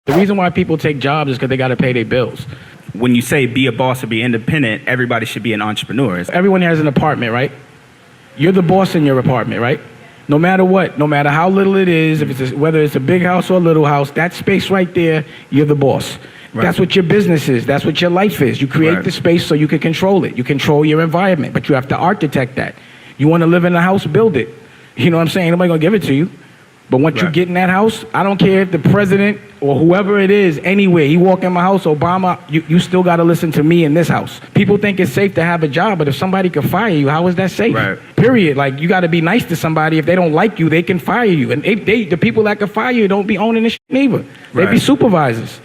The reason why people take jobs is because they got to pay their bills. When you say be a boss or be independent, everybody should be an entrepreneur. Everyone has an apartment, right? You're the boss in your apartment, right? No matter what, no matter how little it is, whether it's a big house or a little house, that space right there, you're the boss. Right. That's what your business is. That's what your life is. You create the space so you can control it. You control your environment, but you have to architect that. You want to live in a house, build it. You know what I'm saying? Nobody gonna give it to you. But once you get in that house, I don't care if the president or whoever it is, anywhere, he walk in my house, Obama, you still got to listen to me in this house. People think it's safe to have a job, but if somebody can fire you, how is that safe? Right. Period. Like, you got to be nice to somebody. If they don't like you, they can fire you. And the people that can fire you don't be owning this shit neither. They be supervisors.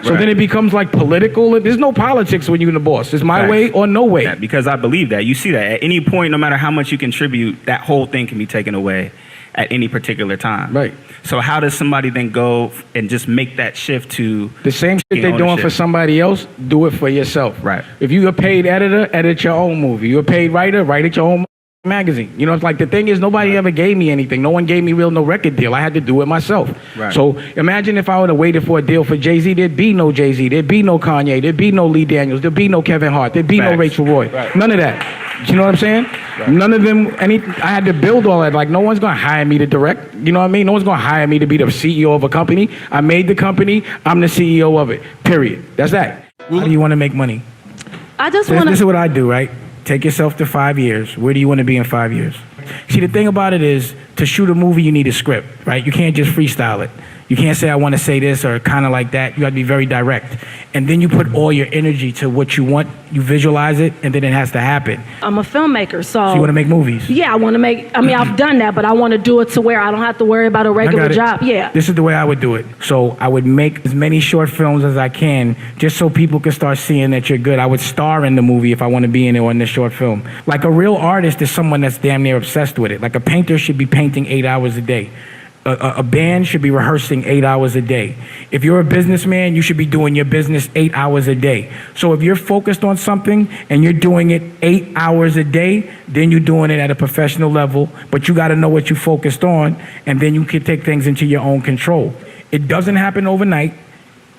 So then it becomes like political. There's no politics when you're the boss. It's my way or no way. Yeah, because I believe that. You see that at any point, no matter how much you contribute, that whole thing can be taken away at any particular time. Right. So how does somebody then go and just make that shift to the same shit they're doing for somebody else, do it for yourself. Right. If you're a paid editor, edit your own movie. You're a paid writer, write it your own magazine. You know, it's like the thing is nobody ever gave me anything. No one gave me no record deal. I had to do it myself. Right. So imagine if I would have waited for a deal for Jay-Z, there'd be no Jay-Z, there'd be no Kanye, there'd be no Lee Daniels, there'd be no Kevin Hart, there'd be no Rachel Roy. Right. None of that. You know what I'm saying? Right. None of them, I had to build all that. Like, no one's going to hire me to direct. You know what I mean? No one's going to hire me to be the CEO of a company. I made the company. I'm the CEO of it. Period. That's that. How do you want to make money? I just want to... This is what I do, right? Take yourself to 5 years. Where do you want to be in 5 years? See, the thing about it is, to shoot a movie, you need a script, right? You can't just freestyle it. You can't say, I want to say this or kind of like that. You got to be very direct. And then you put all your energy to what you want. You visualize it, and then it has to happen. I'm a filmmaker, so you want to make movies? Yeah, I want to make, I've done that, but I want to do it to where I don't have to worry about a regular job. Yeah. This is the way I would do it. So I would make as many short films as I can, just so people can start seeing that you're good. I would star in the movie if I want to be in it or in the short film. Like, a real artist is someone that's damn near obsessed with it. Like, a painter should be painting 8 hours a day. A band should be rehearsing 8 hours a day. If you're a businessman, you should be doing your business 8 hours a day. So if you're focused on something and you're doing it 8 hours a day, then you're doing it at a professional level, but you got to know what you focused on, and then you can take things into your own control. It doesn't happen overnight.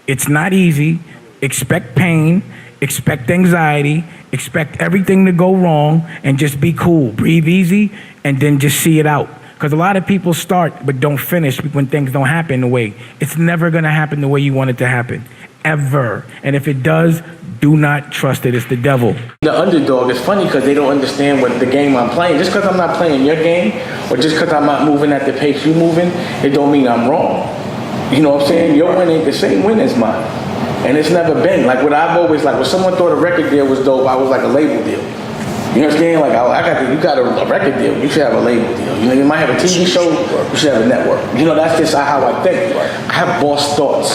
It's not easy. Expect pain, expect anxiety, expect everything to go wrong, and just be cool. Breathe easy, and then just see it out. Because a lot of people start but don't finish when things don't happen the way. It's never going to happen the way you want it to happen. Ever. And if it does, do not trust it. It's the devil. The underdog is funny because they don't understand what the game I'm playing. Just because I'm not playing your game, or just because I'm not moving at the pace you're moving, it don't mean I'm wrong. You know what I'm saying? Your win ain't the same win as mine. And it's never been. Like, what I've always, like, when someone thought a record deal was dope, I was like a label deal. You understand? Like, you got a record deal, you should have a label deal. You know, you might have a TV show, you should have a network. You know, that's just how I think. I have boss thoughts.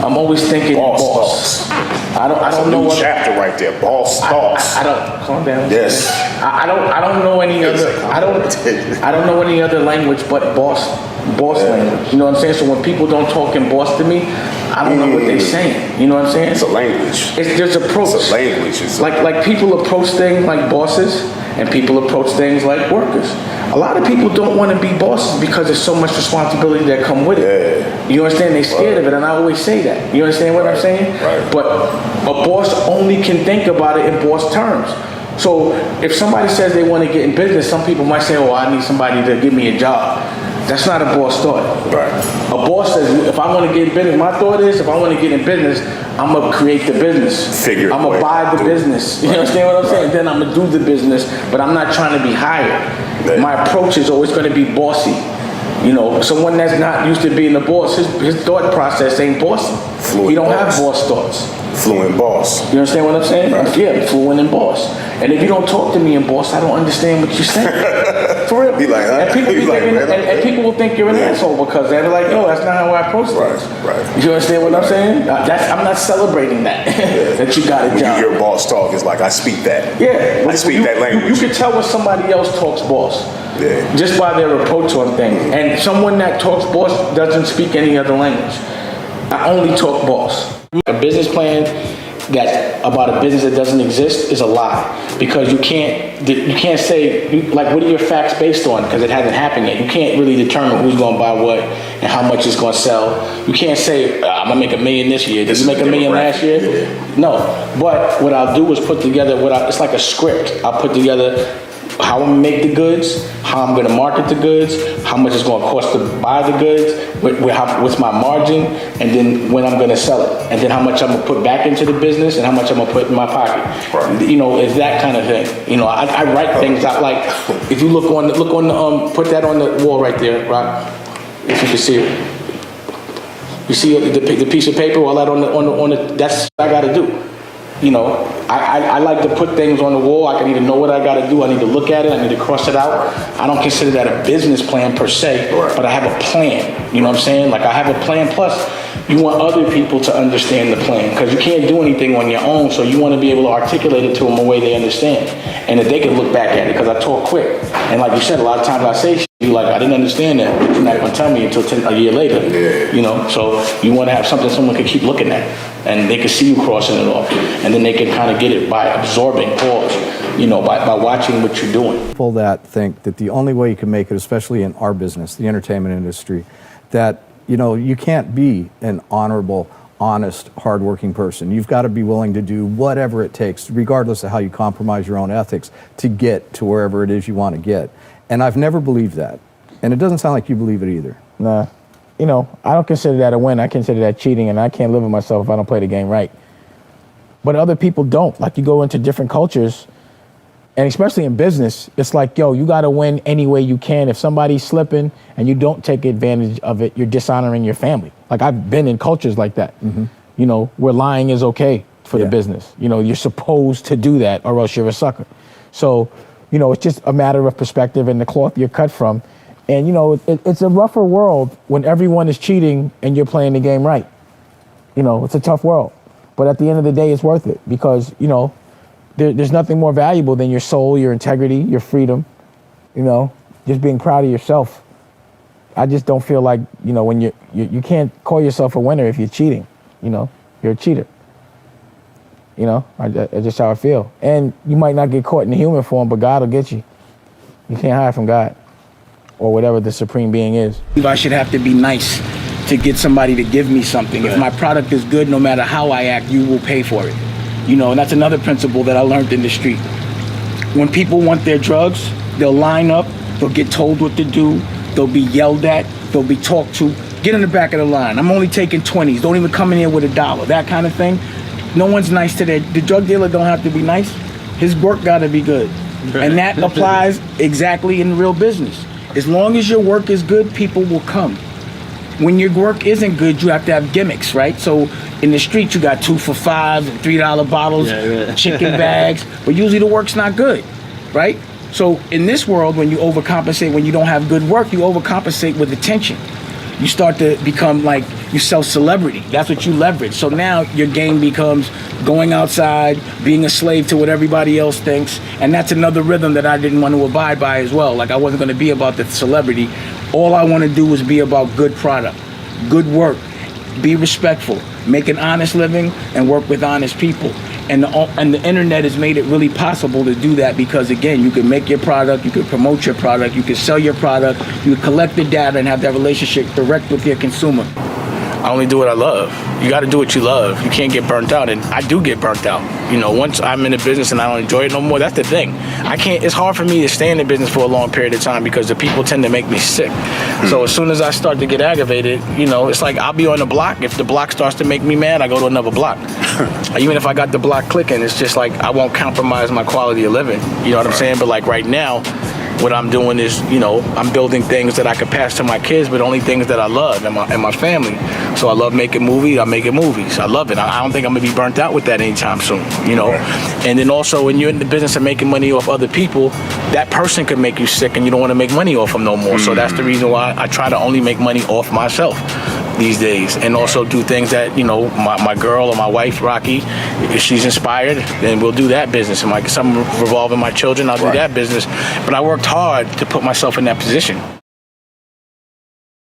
I'm always thinking boss. I don't know what chapter right there. Boss thoughts. I don't calm down. Yes. I don't know any other. I don't know any other language but boss language. You know what I'm saying? So when people don't talk in boss to me, I don't know what they're saying. You know what I'm saying? It's a language. There's approach. It's a language. Like people approach things like bosses, and people approach things like workers. A lot of people don't want to be bosses because there's so much responsibility that come with it. Yeah. You understand? They're scared of it, and I always say that. You understand what I'm saying? Right. But a boss only can think about it in boss terms. So if somebody says they want to get in business, some people might say, oh, I need somebody to give me a job. That's not a boss thought. Right. A boss says, if I want to get in business, my thought is, if I want to get in business, I'm going to create the business. I'm going to buy the business. You understand what I'm saying? Then I'm going to do the business, but I'm not trying to be hired. Yeah. My approach is always going to be bossy. You know, someone that's not used to being a boss, his thought process ain't bossy. He don't have boss thoughts. Fluent boss. You understand what I'm saying? Right. Yeah, fluent and boss. And if you don't talk to me in boss, I don't understand what you're saying. For real. Be like, huh? And people will think you're an asshole because they're like, no, that's not how I approach things. Right. You understand what I'm saying? I'm not celebrating that. That you got a job. Your boss talk is like, I speak that. Yeah. I speak that language. You can tell when somebody else talks boss. Yeah. Just by their approach on things. And someone that talks boss doesn't speak any other language. I only talk boss. A business plan about a business that doesn't exist is a lie, because you can't say, like, what are your facts based on, because it hasn't happened yet. You can't really determine who's going to buy what and how much it's going to sell. You can't say, I'm gonna make $1 million this year. Did you make $1 million last year? No. But what I'll do is put together it's like a script. I'll put together how I'm gonna make the goods, how I'm gonna market the goods, how much it's gonna cost to buy the goods, what's my margin, and then when I'm gonna sell it, and then how much I'm gonna put back into the business, and how much I'm gonna put in my pocket. Right. You know, it's that kind of thing. You know, I write things out. Like if you look on the put that on the wall right there, Rock. If you can see it, you see the piece of paper, all that on the. That's what I got to do. You know, I like to put things on the wall. I can either know what I got to do. I need to look at it. I need to cross it out. I don't consider that a business plan per se, but I have a plan. You know what I'm saying? Like I have a plan. Plus, you want other people to understand the plan because you can't do anything on your own. So you want to be able to articulate it to them a way they understand, and that they can look back at it. Because I talk quick, and like you said, a lot of times I say shit, you like I didn't understand that, but you're not going to tell me until a year later. Yeah. You know, so you want to have something someone can keep looking at. And they can see you crossing it off. And then they can kind of get it by absorbing, you know, by watching what you're doing. People that think that the only way you can make it, especially in our business, the entertainment industry, that, you know, you can't be an honorable, honest, hardworking person. You've got to be willing to do whatever it takes, regardless of how you compromise your own ethics, to get to wherever it is you want to get. And I've never believed that. And it doesn't sound like you believe it either. Nah. You know, I don't consider that a win. I consider that cheating, and I can't live with myself if I don't play the game right. But other people don't. Like, you go into different cultures, and especially in business, it's like, yo, you got to win any way you can. If somebody's slipping and you don't take advantage of it, you're dishonoring your family. Like, I've been in cultures like that, you know, where lying is okay for the business. You know, you're supposed to do that or else you're a sucker. So, you know, it's just a matter of perspective and the cloth you're cut from. And, you know, it's a rougher world when everyone is cheating and you're playing the game right. You know, it's a tough world. But at the end of the day, it's worth it because, you know, there's nothing more valuable than your soul, your integrity, your freedom, you know, just being proud of yourself. I just don't feel like, you know, when you can't call yourself a winner if you're cheating. You know, you're a cheater. You know, that's just how I feel. And you might not get caught in human form, but God will get you. You can't hide from God. Or whatever the supreme being is. I should have to be nice to get somebody to give me something. If my product is good, no matter how I act, you will pay for it. You know, and that's another principle that I learned in the street. When people want their drugs, they'll line up, they'll get told what to do, they'll be yelled at, they'll be talked to. Get in the back of the line. I'm only taking 20s. Don't even come in here with $1. That kind of thing. No one's nice to the drug dealer don't have to be nice. His work gotta be good. And that applies exactly in real business. As long as your work is good, people will come. When your work isn't good, you have to have gimmicks, right? So in the street, you got 2 for $5 and $3 bottles, chicken bags, but usually the work's not good, right? So in this world, when you overcompensate, when you don't have good work, you overcompensate with attention. You start to become like, you sell celebrity. That's what you leverage. So now your game becomes going outside, being a slave to what everybody else thinks. And that's another rhythm that I didn't want to abide by as well. Like I wasn't going to be about the celebrity. All I want to do is be about good product, good work, be respectful, make an honest living, and work with honest people. And the internet has made it really possible to do that because, again, you can make your product, you can promote your product, you can sell your product, you can collect the data and have that relationship direct with your consumer. I only do what I love. You got to do what you love. You can't get burnt out, and I do get burnt out. You know, once I'm in the business and I don't enjoy it no more, that's the thing. It's hard for me to stay in the business for a long period of time because the people tend to make me sick. So as soon as I start to get aggravated, you know, it's like I'll be on the block. If the block starts to make me mad, I go to another block. Even if I got the block clicking, it's just like I won't compromise my quality of living. You know what I'm saying? But like right now, what I'm doing is, you know, I'm building things that I could pass to my kids, but only things that I love and my family. So I love making movies. I'm making movies. I love it. I don't think I'm gonna be burnt out with that anytime soon, you know. And then also, when you're in the business of making money off other people, that person can make you sick, and you don't want to make money off them no more. So that's the reason why I try to only make money off myself these days, and also do things that, you know, my girl or my wife, Rocky, if she's inspired, then we'll do that business. And like something revolving my children, I'll do that business. But I worked hard to put myself in that position.